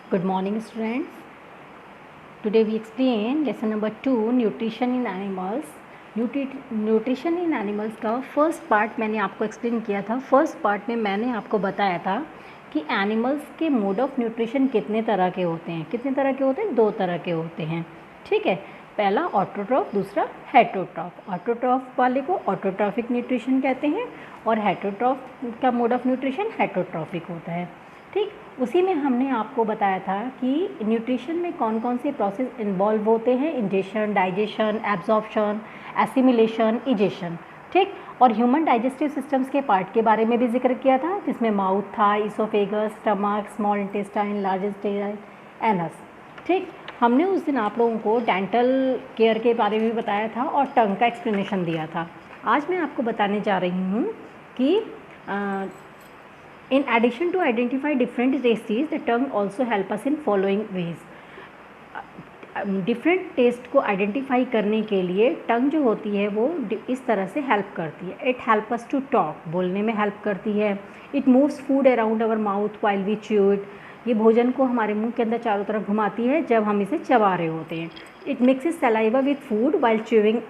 Good morning, students. Today we explain lesson number 2, nutrition in animals. Nutrition in animals का first part मैंने आपको explain किया था. First part में मैंने आपको बताया था कि एनिमल्स के मोड ऑफ न्यूट्रिशन कितने तरह के होते हैं. कितने तरह के होते हैं? 2 तरह के होते हैं. ठीक है. पहला ऑटोट्रॉफ, दूसरा हेटरोट्रॉफ. ऑटोट्रॉफ वाले को ऑटोट्रॉफिक न्यूट्रिशन कहते हैं और हेटरोट्रॉफ का मोड ऑफ न्यूट्रिशन हेटरोट्रॉफिक होता है. ठीक. उसी में हमने आपको बताया था कि न्यूट्रिशन में कौन कौन से प्रोसेस इन्वॉल्व होते हैं. Ingestion, digestion, absorption, assimilation, egestion. ठीक. और ह्यूमन डाइजेस्टिव सिस्टम्स के पार्ट के बारे में भी जिक्र किया था, जिसमें माउथ था, oesophagus, stomach, small intestine, large intestine, anus. ठीक. हमने उस दिन आप लोगों को डेंटल केयर के बारे में बताया था और टंग का एक्सप्लेनेशन दिया था. आज मैं आपको बताने जा रही हूँ कि in addition to identify different tastes, the tongue also help us in following ways. Different test को आइडेंटिफाई करने के लिए टंग जो होती है वो इस तरह से हेल्प करती है. It help us to talk, बोलने में हेल्प करती है. It moves food around our mouth while we chew it. ये भोजन को हमारे मुंह के अंदर चारों तरफ घुमाती है जब हम इसे चबा रहे होते हैं. It mixes saliva with food while chewing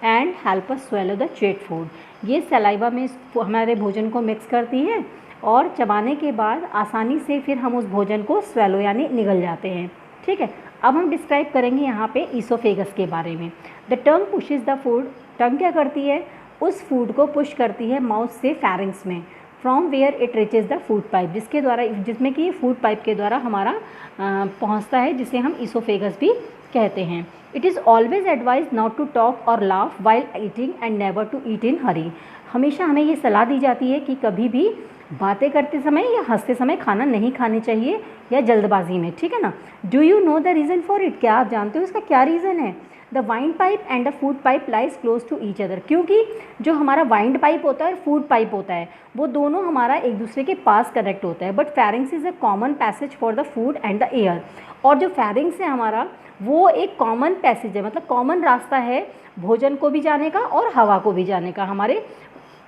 and help us swallow the chewed food. ये सलाइवा में हमारे भोजन को मिक्स करती है और चबाने के बाद आसानी से फिर हम उस भोजन को स्वेलो यानी निगल जाते हैं. ठीक है. अब हम डिस्क्राइब करेंगे यहाँ पे ईसोफेगस के बारे में. The tongue pushes the food. Tongue क्या करती है? उस फूड को पुश करती है माउथ से फैरिंग्स में, from where it reaches the food pipe, जिसमें कि फूड पाइप के द्वारा हमारा पहुँचता है, जिसे हम ईसोफेगस भी कहते हैं. It is always advise not to talk और laugh while eating and never to eat in hurry. हमेशा हमें ये सलाह दी जाती है कि कभी भी बातें करते समय या हंसते समय खाना नहीं खानी चाहिए या जल्दबाजी में. ठीक है ना. Do you know the reason for it? क्या आप जानते हो इसका क्या रीज़न है? The wind pipe and the food pipe lies close to each other. क्योंकि जो हमारा वाइंड पाइप होता है और फूड पाइप होता है वो दोनों हमारा एक दूसरे के पास कनेक्ट होता है. But फैरिंग्स is a common passage for the food and the air. और जो फैरिंग्स है हमारा वो एक कॉमन पैसेज है, मतलब कॉमन रास्ता है भोजन को भी जाने का और हवा को भी जाने का हमारे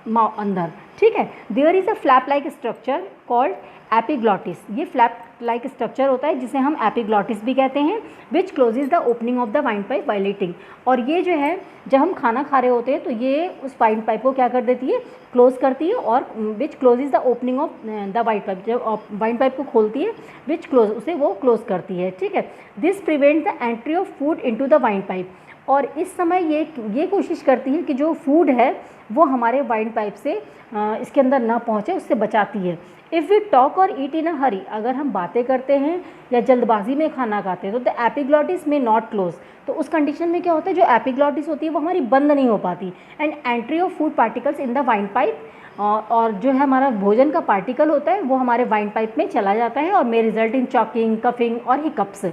अंदर. ठीक है. There is a flap like structure called epiglottis. ये फ्लैप लाइक स्ट्रक्चर होता है जिसे हम एपिग्लॉटिस भी कहते हैं, which closes the opening of the wind pipe while eating. और ये जो है जब हम खाना खा रहे होते हैं तो ये उस वाइंड पाइप को क्या कर देती है? क्लोज करती है. और which closes the opening of the wind pipe, जब वाइंड पाइप को खोलती है विच क्लोज, उसे वो क्लोज करती है. ठीक है. This prevent the entry of food into the wind pipe. और इस समय ये कोशिश करती है कि जो फूड है वो हमारे वाइंड पाइप से इसके अंदर ना पहुँचे, उससे बचाती है. इफ़ वी टॉक और ईट इन अ हरी, अगर हम बातें करते हैं या जल्दबाजी में खाना खाते हैं तो द एपिग्लॉटिस में नॉट क्लोज. तो उस कंडीशन में क्या होता है, जो एपिग्लॉटिस होती है वो हमारी बंद नहीं हो पाती. And entry of food particles in the wind pipe, और जो है हमारा भोजन का पार्टिकल होता है वो हमारे वाइंड पाइप में चला जाता है और may result in choking, coughing और हिकअप्स.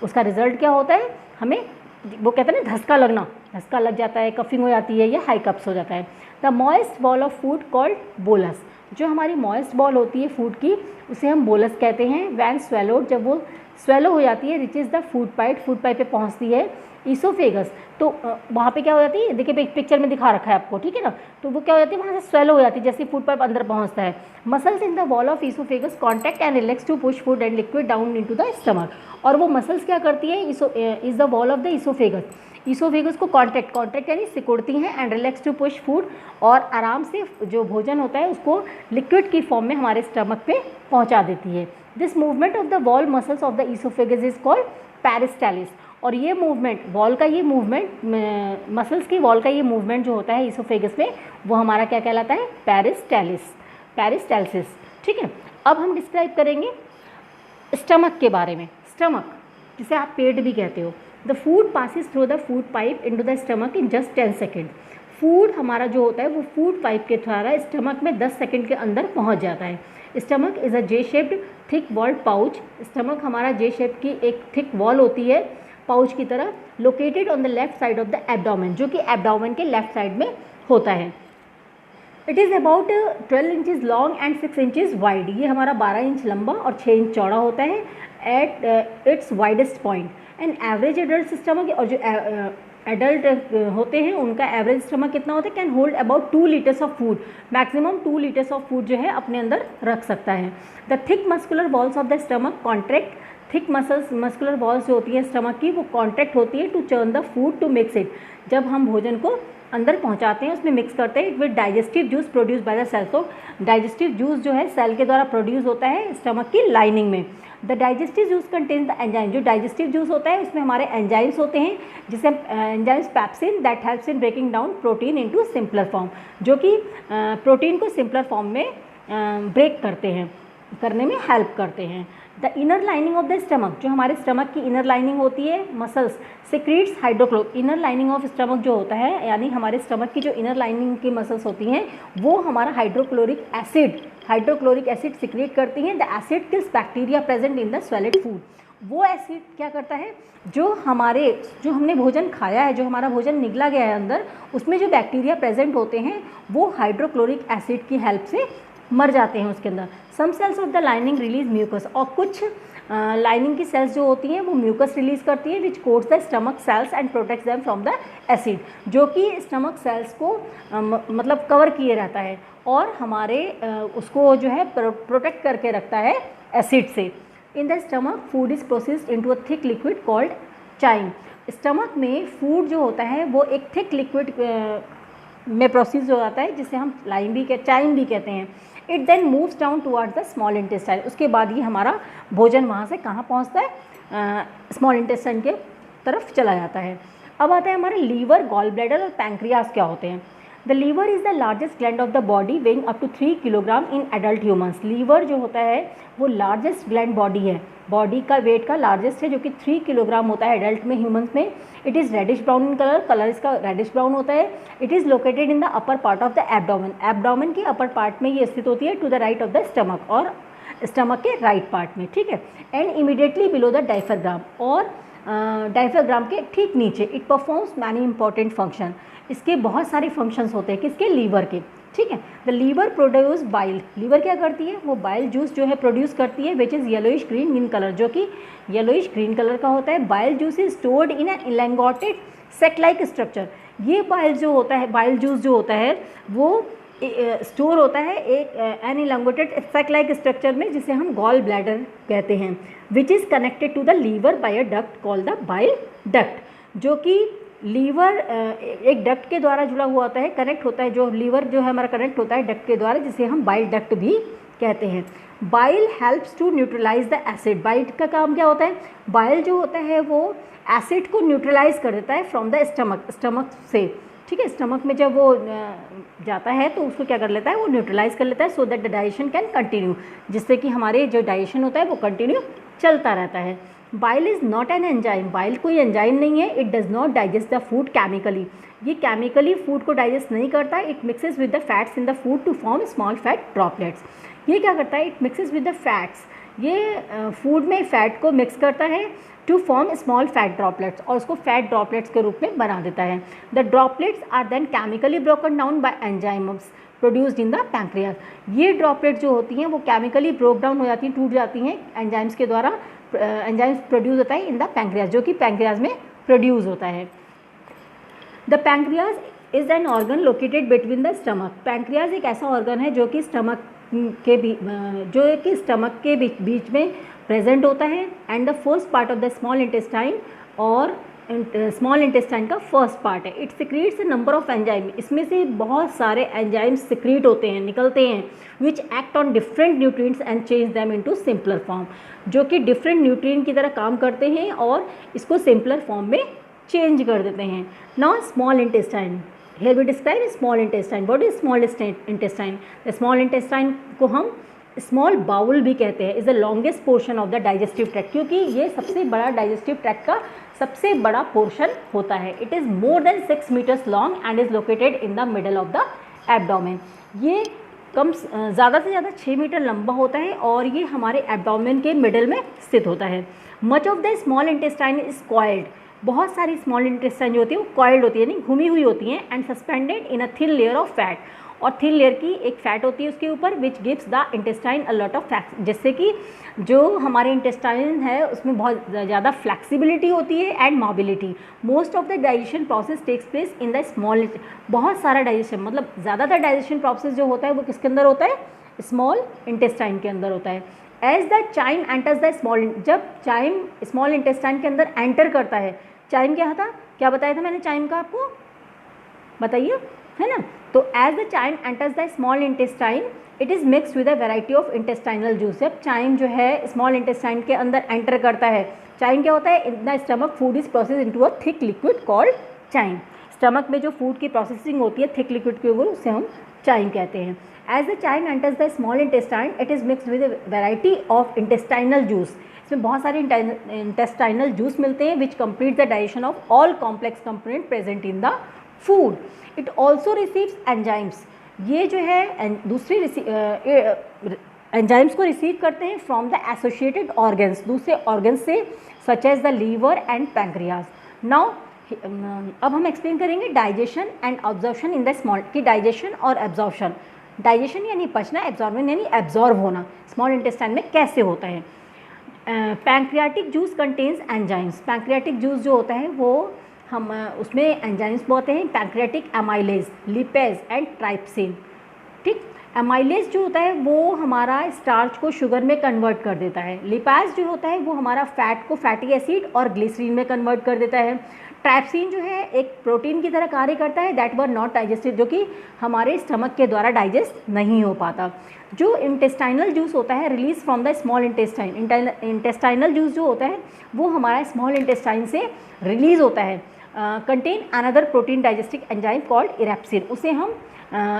उसका रिजल्ट क्या होता है? हमें वो कहते हैं ना धक्का लगना, धक्का लग जाता है, कफिंग हो जाती है या हाइकअप्स हो जाता है. The moist ball of food called bolus. जो हमारी मॉइस्ट बॉल होती है फूड की उसे हम बोलस कहते हैं. वैन स्वेलोड, जब वो स्वेलो हो जाती है, reaches the food pipe, food pipe पे पहुंचती है ईसोफेगस. तो वहाँ पे क्या हो जाती है? देखिए पिक्चर में दिखा रखा है आपको. ठीक है ना. तो वो क्या हो जाती है? वहाँ से स्वेलो हो जाती है जैसे फूड पाइप अंदर पहुँचता है. Muscles in the wall of esophagus contract and relax to push food and liquid down into the stomach. और वो मसल्स क्या करती है? Is the wall of the esophagus. Esophagus को कॉन्ट्रैक्ट यानी सिकुड़ती हैं and relax to push food, और आराम से जो भोजन होता है उसको लिक्विड की फॉर्म में हमारे स्टमक पे पहुंचा देती है. This movement of the wall muscles of the oesophagus is called peristalsis. और ये मूवमेंट वॉल का, ये मूवमेंट मसल्स की वॉल का ये मूवमेंट जो होता है ईसोफेगस में वो हमारा क्या कहलाता है? पेरिस्टालिसिस. ठीक है. अब हम डिस्क्राइब करेंगे स्टमक के बारे में. स्टमक जिसे आप पेट भी कहते हो. The food passes through the food pipe into the stomach in just 10 second. Food हमारा जो होता है वो फूड पाइप के द्वारा स्टमक में 10 सेकेंड के अंदर पहुंच जाता है. Stomach is a J shaped thick walled pouch. Stomach हमारा जे शेप की एक थिक वॉल होती है पाउच की तरह, located on the left side of the abdomen, जो कि एब्डोमेन के लेफ्ट साइड में होता है. It is about 12 inches long and 6 inches wide. ये हमारा 12 इंच लंबा और 6 इंच चौड़ा होता है at its widest point. And average adult stomach, और जो एडल्ट होते हैं उनका एवरेज स्टमक कितना होता है? Can hold about 2 liters of food. Maximum 2 liters of food जो है अपने अंदर रख सकता है. The thick muscular walls of the stomach contract thick muscular walls जो होती है स्टमक की, वो कॉन्ट्रैक्ट होती है to churn the food to mix it. जब हम भोजन को अंदर पहुंचाते हैं, उसमें मिक्स करते हैं, with digestive juice produce by the cell. तो डाइजेस्टिव जूस जो है सेल के द्वारा प्रोड्यूस होता है स्टमक की लाइनिंग में। The digestive juice contains the enzyme. जो डाइजेस्टिव जूस होता है उसमें हमारे एंजाइम्स होते हैं, जिसे enzymes pepsin that helps in breaking down protein into simpler form, जो कि प्रोटीन को सिंपलर फॉर्म में ब्रेक करने में हेल्प करते हैं। The inner lining of the stomach, जो हमारे स्टमक की इनर लाइनिंग होती है, muscles secretes hydrochloric. Inner lining of stomach जो होता है, यानी हमारे स्टमक की जो इनर लाइनिंग की मसल्स होती हैं, वो हमारा हाइड्रोक्लोरिक एसिड सिक्रीट करती हैं। The acid kills bacteria present in the swallowed food. वो एसिड क्या करता है, जो हमने भोजन खाया है, जो हमारा भोजन निगला गया है अंदर, उसमें जो बैक्टीरिया प्रेजेंट होते हैं वो हाइड्रोक्लोरिक एसिड की हेल्प से मर जाते हैं उसके अंदर। Some cells of the lining release mucus, और कुछ लाइनिंग की सेल्स जो होती हैं वो म्यूकस रिलीज करती है, which coats the stomach cells and protects them from the acid, जो कि स्टमक सेल्स को मतलब कवर किए रहता है और हमारे उसको जो है प्रोटेक्ट करके रखता है एसिड से। In the stomach food is processed into a thick liquid called chyme. Stomach में फूड जो होता है वो एक थिक लिक्विड में प्रोसेस हो जाता है, जिसे हम चाइम भी कहते हैं। It then moves down towards the small intestine. उसके बाद ये हमारा भोजन वहाँ से कहाँ पहुँचता है, स्मॉल इंटेस्टाइन के तरफ चला जाता है। अब आता है हमारे लीवर, गॉल ब्लैडर और पैंक्रियास क्या होते हैं। The liver is the largest gland of the body, weighing up to 3 kilogram in adult humans. Liver जो होता है वो लार्जेस्ट ग्लैंड बॉडी का वेट का लार्जेस्ट है, जो कि 3 किलोग्राम होता है एडल्ट में, ह्यूमंस में। It is reddish brown in colour इसका रेडिश ब्राउन होता है। It is located in the upper part of the abdomen की अपर पार्ट में ये स्थित होती है, to the right of the stomach, और स्टमक के राइट पार्ट में, ठीक है। And immediately below the diaphragm, और डायफ्राग्राम के ठीक नीचे। It performs many important function. इसके बहुत सारे फंक्शंस होते हैं, किसके, लीवर के, ठीक है। The liver produce bile. Liver क्या करती है, वो बाइल जूस जो है प्रोड्यूस करती है, which is yellowish green in colour, जो कि येलोइश ग्रीन कलर का होता है। Bile juice is stored in an elongated sac like structure. ये बाइल जूस जो होता है वो स्टोर होता है एक an elongated sac like structure में, जिसे हम गॉल ब्लैडर कहते हैं, which is connected to the liver by a duct called the bile duct, जो कि लीवर एक डक्ट के द्वारा जुड़ा हुआ होता है, कनेक्ट होता है, जो लीवर जो है हमारा कनेक्ट होता है डक्ट के द्वारा, जिसे हम बाइल डक्ट भी कहते हैं। Bile helps to neutralise the acid. Bile का काम क्या होता है, बाइल जो होता है वो एसिड को न्यूट्रलाइज कर देता है फ्रॉम द स्टमक से, ठीक है। स्टमक में जब वो जाता है तो उसको क्या कर लेता है, वो न्यूट्रलाइज कर लेता है, so that the digestion can continue, जिससे कि हमारे जो डाइजेशन होता है वो कंटिन्यू चलता रहता है। Bile is not an enzyme. Bile कोई एंजाइम नहीं है। It does not digest the food chemically. ये केमिकली फूड को डाइजेस्ट नहीं करता। It mixes with the fats in the food to form small fat droplets. ये क्या करता है, it mixes with the fats, ये फूड में फैट को मिक्स करता है to form small fat droplets, और उसको फैट ड्रॉपलेट्स के रूप में बना देता है। The droplets are then chemically broken down by enzymes produced in the pancreas. ये ड्रॉपलेट जो होती हैं वो केमिकली ब्रोक डाउन हो जाती हैं, टूट जाती हैं एंजाइम्स के द्वारा। एंजाइम्स प्रोड्यूस होता है इन द पैंक्रियास, जो कि पैंक्रियास में प्रोड्यूस होता है। The pancreas is an organ located between the stomach. Pancreas एक ऐसा ऑर्गन है जो कि स्टमक के बीच में प्रेजेंट होता है, and the first part of the small intestine, और स्मॉल इंटेस्टाइन का फर्स्ट पार्ट है। It secretes a number of enzyme. इसमें से बहुत सारे एंजाइम्स सिक्रीट होते हैं, निकलते हैं, which act on different nutrients and change them into simpler form, जो कि डिफरेंट न्यूट्रिएंट की तरह काम करते हैं और इसको सिंपलर फॉर्म में चेंज कर देते हैं। Now small intestine, here we describe small intestine. What is small intestine? The small intestine को हम स्मॉल बाउल भी कहते हैं, is the longest portion of the digestive tract, क्योंकि ये सबसे बड़ा डाइजेस्टिव ट्रैक्ट का सबसे बड़ा पोर्शन होता है। It is more than 6 metres long and is located in the middle of the abdomen. ये ज़्यादा से ज़्यादा 6 मीटर लंबा होता है और ये हमारे एब्डोमेन के मिडल में स्थित होता है। Much of the small intestine is coiled. बहुत सारी स्मॉल इंटेस्टाइन जो होती है वो कॉइल्ड होती है, यानी घूमी हुई होती हैं, and suspended in a thin layer of fat, और थिन लेयर की एक फैट होती है उसके ऊपर, which gives the intestine a lot of fat, जिससे कि जो हमारे इंटेस्टाइन है उसमें बहुत ज़्यादा फ्लैक्सिबिलिटी होती है and mobility. Most of the digestion process takes place in the small. बहुत सारा डाइजेशन, मतलब ज़्यादातर डाइजेशन प्रोसेस जो होता है वो किसके अंदर होता है, स्मॉल इंटेस्टाइन के अंदर होता है। As the chyme enters the small, जब चाइम स्मॉल इंटेस्टाइन के अंदर एंटर करता है, चाइम क्या था, क्या बताया था मैंने चाइम का आपको, बताइए, है ना। तो as the chyme enters the small intestine it is mixed with a variety of intestinal juice. जब चाइम जो है स्मॉल इंटेस्टाइन के अंदर एंटर करता है, चाइम क्या होता है, in the stomach food is process into a thick liquid called chyme. Stomach में जो फूड की प्रोसेसिंग होती है थिक लिक्विड के ऊपर, उसे हम चाइम कहते हैं। As the chyme enters the small intestine it is mixed with a variety of intestinal juice. इसमें बहुत सारे इंटेस्टाइनल जूस मिलते हैं which complete the digestion of all complex component present in the food. It also receives enzymes, ये जो है दूसरी enzymes को रिसीव करते हैं फ्रॉम द एसोसिएटेड ऑर्गन्स, दूसरे ऑर्गन्स से, such as the liver and pancreas. Now अब हम एक्सप्लेन करेंगे digestion and absorption in the small, की डाइजेशन और एब्जॉर्प्शन, डाइजेशन यानी पचना, एब्जॉर्बन यानी एब्जॉर्ब होना स्मॉल इंटेस्टाइन में कैसे होता है। Pancreatic juice contains enzymes, pancreatic juice जो होता है वो हम उसमें एंजाइम्स होते हैं, pancreatic amylase, lipase and trypsin. ठीक, एमाइलेज जो होता है वो हमारा स्टार्च को शुगर में कन्वर्ट कर देता है, लिपेज जो होता है वो हमारा फैट को फैटी एसिड और ग्लिसरीन में कन्वर्ट कर देता है, ट्राइप्सिन जो है एक प्रोटीन की तरह कार्य करता है दैट वर नॉट डाइजेस्टेड, जो कि हमारे स्टमक के द्वारा डाइजेस्ट नहीं हो पाता। जो इंटेस्टाइनल जूस होता है release from the small intestine, intestinal juice जो होता है वो हमारा स्मॉल इंटेस्टाइन से रिलीज होता है, contain another protein डाइजेस्टिक enzyme called erepsin, उसे हम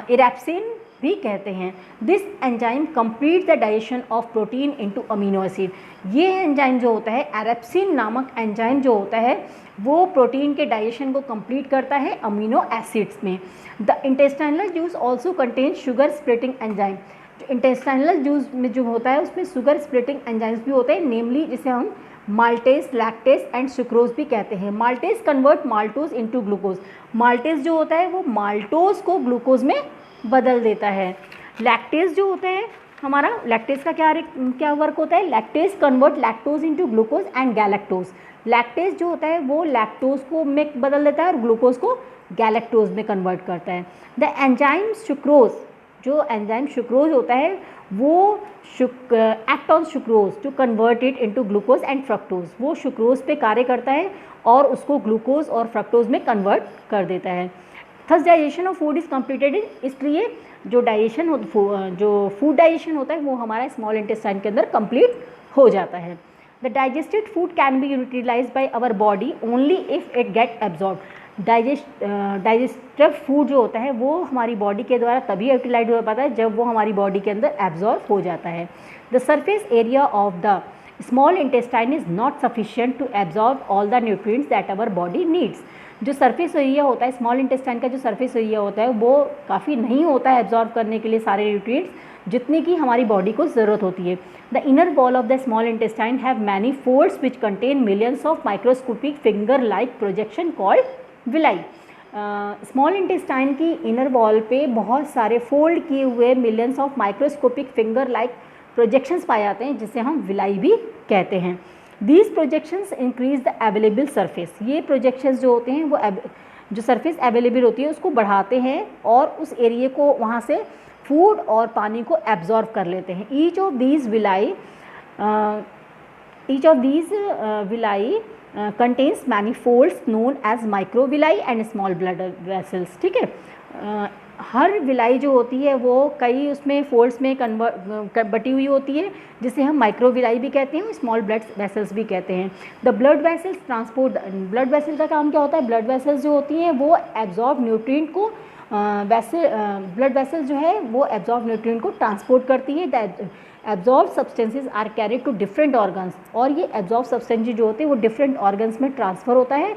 इरेप्सिन भी कहते हैं। This enzyme complete the digestion of protein into amino acid. ये एंजाइम जो होता है, एरेप्सिन नामक एंजाइम जो होता है वो प्रोटीन के डाइजेशन को कंप्लीट करता है अमीनो एसिड्स में। The intestinal juice also contain sugar splitting enzyme, जो इंटेस्टाइनल जूस में जो होता है उसमें शुगर स्प्लिटिंग एंजाइम्स भी होते हैं, नेमली जिसे हम माल्टेज, लैक्टेज एंड सुक्रोज भी कहते हैं। Maltase convert maltose into glucose, maltase जो होता है वो माल्टोज को ग्लूकोज में बदल देता है। लैक्टेज जो होता है हमारा, लैक्टेज का क्या वर्क होता है, lactase convert lactose into glucose and galactose. Lactase जो होता है वो लैक्टोज को में बदल देता है और ग्लूकोज को गैलेक्टोज में कन्वर्ट करता है। द एंजाइम सुक्रोज, जो एंजाइम सुक्रोज होता है वो act on sucrose to convert it into glucose and fructose, वो सुक्रोज पे कार्य करता है और उसको ग्लूकोज और फ्रक्टोज में कन्वर्ट कर देता है। Thus digestion of food is completed, इसलिए जो डाइजेशन जो फूड डाइजेशन होता है वो हमारा स्मॉल इंटेस्टाइन के अंदर कंप्लीट हो जाता है। The digested food can be utilise by our body only if it get absorb. Digestive food जो होता है वो हमारी बॉडी के द्वारा तभी यूटिलाइज हो पाता है जब वो हमारी बॉडी के अंदर एब्जॉर्ब हो जाता है। The surface area of the small intestine is not sufficient to absorb all the nutrients that our body needs. जो सरफेस एरिया होता है स्मॉल इंटेस्टाइन का, जो सरफेस एरिया होता है वो काफ़ी नहीं होता है एब्जॉर्ब करने के लिए सारे न्यूट्रिएंट्स जितने की हमारी बॉडी को ज़रूरत होती है। The inner wall of the small intestine have many folds which contain millions of microscopic finger like projection called villi. Small intestine की इनर वॉल पे बहुत सारे फोल्ड किए हुए millions of microscopic finger like projections पाए जाते हैं जिसे हम विलाई भी कहते हैं। These projections increase the available surface, ये प्रोजेक्शंस जो होते हैं वो जो सरफेस अवेलेबल होती है उसको बढ़ाते हैं और उस एरिया को वहाँ से फूड और पानी को एब्जॉर्ब कर लेते हैं। Each of these villi contains many folds known as microvilli and small blood vessels. ठीक है, हर विलाई जो होती है वो कई उसमें फोल्ड्स में बटी हुई होती है जिसे हम माइक्रोविलाई भी कहते हैं, स्मॉल ब्लड वेसल्स भी कहते हैं। The blood vessels transport, blood vessel का काम क्या होता है, ब्लड वेसल्स जो होती हैं वो एब्जॉर्ब न्यूट्रिएंट को ब्लड वेसल जो है वो एब्जॉर्ब न्यूट्रिएंट को ट्रांसपोर्ट करती है। The absorb substances are carried to different organs, और ये एब्जॉर्ब सब्सटेंसेज जो होते हैं वो डिफरेंट ऑर्गन्स में ट्रांसफ़र होता है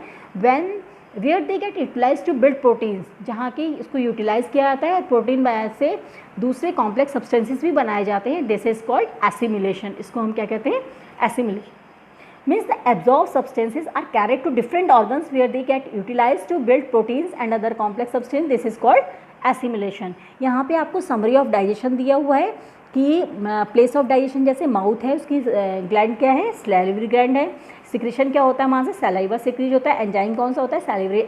where they get utilise to build proteins, जहाँ की इसको यूटिलाइज किया जाता है और प्रोटीन बनाने से दूसरे कॉम्प्लेक्स सब्सटेंसेस भी बनाए जाते हैं। दिस इज कॉल्ड एसिमिलेशन, इसको हम क्या कहते हैं, assimilation. Means the absorbed substances are carried to different organs where they get utilized to build proteins and other complex substances. This is called assimilation. यहाँ पे आपको summary of digestion दिया हुआ है कि प्लेस ऑफ डाइजेशन जैसे mouth है उसकी ग्लैंड क्या है, सैलिवरी ग्लैंड है। सिक्रेशन क्या होता है वहाँ से, सलाइवा सिक्रीज होता है। एंजाइम कौन सा होता है, सैलिवरी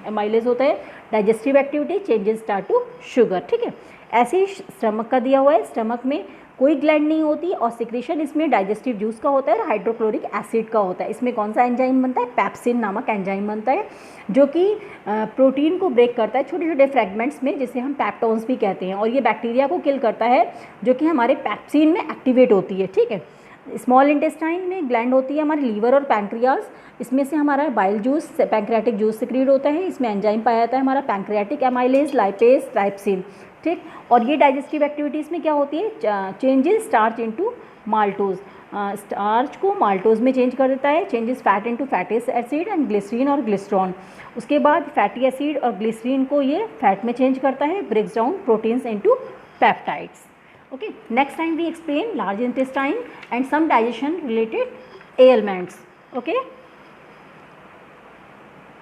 एमाइलेज होता है। Digestive activity changes start to sugar. ठीक है, ऐसे ही स्टमक का दिया हुआ है, स्टमक में कोई ग्लैंड नहीं होती और सिक्रीशन इसमें डाइजेस्टिव जूस का होता है और हाइड्रोक्लोरिक एसिड का होता है। इसमें कौन सा एंजाइम बनता है, पेप्सिन नामक एंजाइम बनता है, जो कि प्रोटीन को ब्रेक करता है छोटे छोटे फ्रेगमेंट्स में, जिसे हम पेप्टोन्स भी कहते हैं, और ये बैक्टीरिया को किल करता है जो कि हमारे पेप्सिन में एक्टिवेट होती है। ठीक है, स्मॉल इंटेस्टाइन में ग्लैंड होती है हमारे लीवर और पैंक्रियाज, इसमें से हमारा bile juice, pancreatic juice secrete होता है, इसमें एंजाइम पाया जाता है हमारा पैंक्रियाटिक एमाइलेज, लाइपेज, ट्राइप्सिन। ठीक, और ये डाइजेस्टिव एक्टिविटीज़ में क्या होती है, changes starch into maltose, starch को माल्टोज में चेंज कर देता है, changes fat into fatty acid and glycerine और ग्लिस्ट्रॉन। उसके बाद फैटी एसिड और ग्लिसरीन को ये फैट में चेंज करता है, breaks down proteins into peptides. Okay, next time we explain large intestine and some digestion related ailments. Okay.